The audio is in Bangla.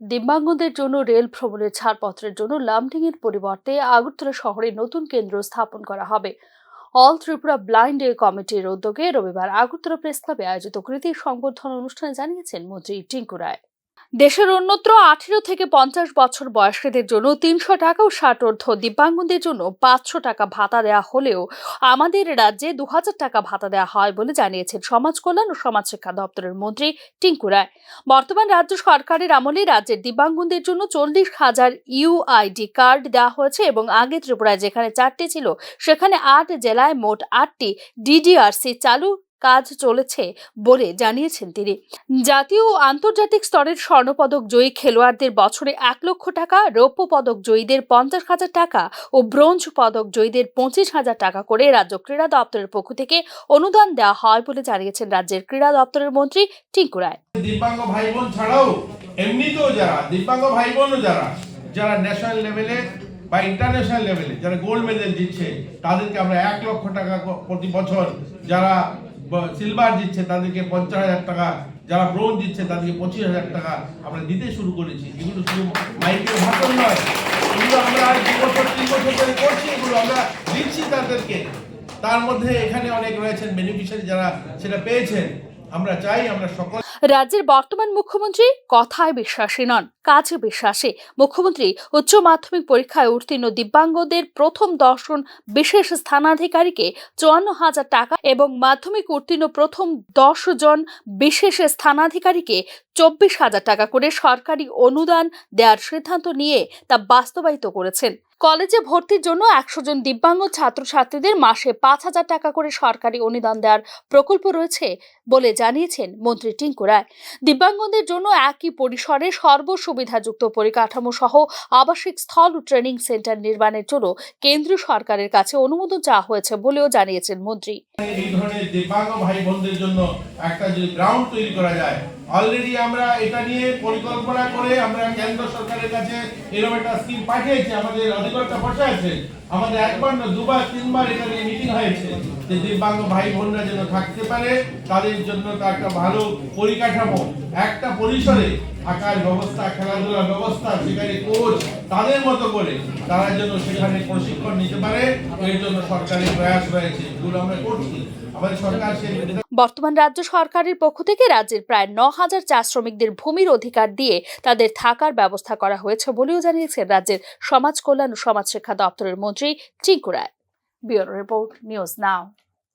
দিব্যাঙ্গদের জন্য রেল ভ্রমণের ছাড়পত্রের জন্য লামডিং এর পরিবর্তে আগরতলা শহরে নতুন কেন্দ্র স্থাপন করা হবে। অল ত্রিপুরা ব্লাইন্ড কমিটির উদ্যোগে রবিবার আগরতলা প্রেস ক্লাবে আয়োজিত কৃতি সংবর্ধনা অনুষ্ঠানে জানিয়েছেন মন্ত্রী টিঙ্কু রায়। দেশের অন্যত্র 18 থেকে 50 বছর বয়সীদের জন্য 300 টাকা ও 60 দিব্যাঙ্গদের জন্য 500 টাকা ভাতা দেওয়া হলেও আমাদের রাজ্যে 2000 টাকা ভাতা দেওয়া হয় বলে জানিয়েছেন সমাজ কল্যাণ ও সমাজ শিক্ষা দপ্তরের মন্ত্রী টিঙ্কু রায়। বর্তমান রাজ্য সরকারের আমলে রাজ্যের দিব্যাঙ্গদের জন্য 40,000 ইউআইডি কার্ড দেওয়া হয়েছে এবং আগে ত্রিপুরায় যেখানে 4টি ছিল সেখানে 8 জেলায় মোট 8টি ডিডিআরসি চালু কাজ চলেছে বলে জানিয়েছেন তিনি। জাতীয় ও আন্তর্জাতিক স্তরের স্বর্ণপদক জয়ী খেলোয়াড়দের বছরে 1 লক্ষ টাকা, রৌপ্য পদক জয়ীদের 50,000 টাকা ও ব্রোঞ্জ পদক জয়ীদের 25,000 টাকা করে রাজ্য ক্রীড়া দপ্তরের পক্ষ থেকে অনুদান দেওয়া হয় বলে জানিয়েছেন রাজ্যের ক্রীড়া দপ্তরের মন্ত্রী টিঙ্কু রায়। দিব্যাঙ্গ ভাই বোন ছাড়াও এমনিতেও যারা দিব্যাঙ্গ ভাই বোনও যারা ন্যাশনাল লেভেলে বা ইন্টারন্যাশনাল লেভেলে যারা গোল্ড মেডেল দিচ্ছে তাদেরকে আমরা 1 লক্ষ টাকা প্রতি বছর, যারা সিলভার দিচ্ছে তাদেরকে 50,000 টাকা, যারা ব্রোঞ্জ দিচ্ছে তাদেরকে 25,000 টাকা আমরা দিতে শুরু করেছি। এগুলো শুধু মাইকের ভাষণ নয়, এগুলো আমরা 2 বছর 3 বছর ধরে করছি, এগুলো আমরা দিচ্ছি তাদেরকে। তার মধ্যে এখানে অনেক রয়েছেন বেনিফিশিয়ারি যারা সেটা পেয়েছেন। আমরা চাই আমরা সকল রাজ্যের বর্তমান মুখ্যমন্ত্রী কথায় বিশ্বাসী নন, কাজে বিশ্বাসী। মুখ্যমন্ত্রী উচ্চ মাধ্যমিক পরীক্ষায় উত্তীর্ণ দিব্যাঙ্গদের প্রথম 10 জন বিশেষ স্থানাধিকারীকে 54,000 টাকা এবং মাধ্যমিক উত্তীর্ণ প্রথম 10 জন বিশেষ স্থানাধিকারীকে 24,000 টাকা করে সরকারি অনুদান দেওয়ার সিদ্ধান্ত নিয়ে তা বাস্তবায়িত করেছেন। কলেজে ভর্তির জন্য 100 জন দিব্যাঙ্গ ছাত্রছাত্রীদের মাসে 5,000 টাকা করে সরকারি অনুদান দেওয়ার প্রকল্প রয়েছে বলে জানিয়েছেন মন্ত্রী টিঙ্কু রায়। দিব্যাঙ্গদের জন্য একই পরিসরে সর্বসুবিধাযুক্ত পরিকাঠামো সহ আবাসিক স্থল ও ট্রেনিং সেন্টার নির্মাণের জন্য কেন্দ্রীয় সরকারের কাছে অনুমোদন চাওয়া হয়েছে বলেও জানিয়েছেন মন্ত্রী। এই ধরনের দিব্যাঙ্গ ভাই বোনদের জন্য একটা যদি গ্রাউন্ড তৈরি করা যায়, অলরেডি আমরা এটা নিয়ে পরিকল্পনা করে আমরা কেন্দ্র সরকারের কাছে এরকম একটা স্কিম পাঠিয়েছি। আমাদের অধিকর্তা বসে আছে, আমাদের একবার না দুবার 3বার এটা নিয়ে মিটিং হয়েছে যে দিব্যাঙ্গ ভাই বোনরা যেন থাকতে পারে, তাদের জন্য একটা ভালো পরিকাঠামো, একটা পরিসরে থাকার ব্যবস্থা, খেলাধুলার ব্যবস্থা, সেখানে কোচ তাদের মতো করে তারা যেন সেখানে প্রশিক্ষণ নিতে পারে, এর জন্য সরকারের প্রয়াস রয়েছে। এগুলো আমরা করছি। আমাদের সরকার বর্তমান রাজ্য সরকারের পক্ষ থেকে রাজ্যের প্রায় 9,000 চা শ্রমিকদের ভূমির অধিকার দিয়ে তাদের থাকার ব্যবস্থা করা হয়েছে বলেও জানিয়েছেন রাজ্যের সমাজ কল্যাণ ও সমাজ শিক্ষা দপ্তরের মন্ত্রী Tinku Roy. Bureau report, news নাও।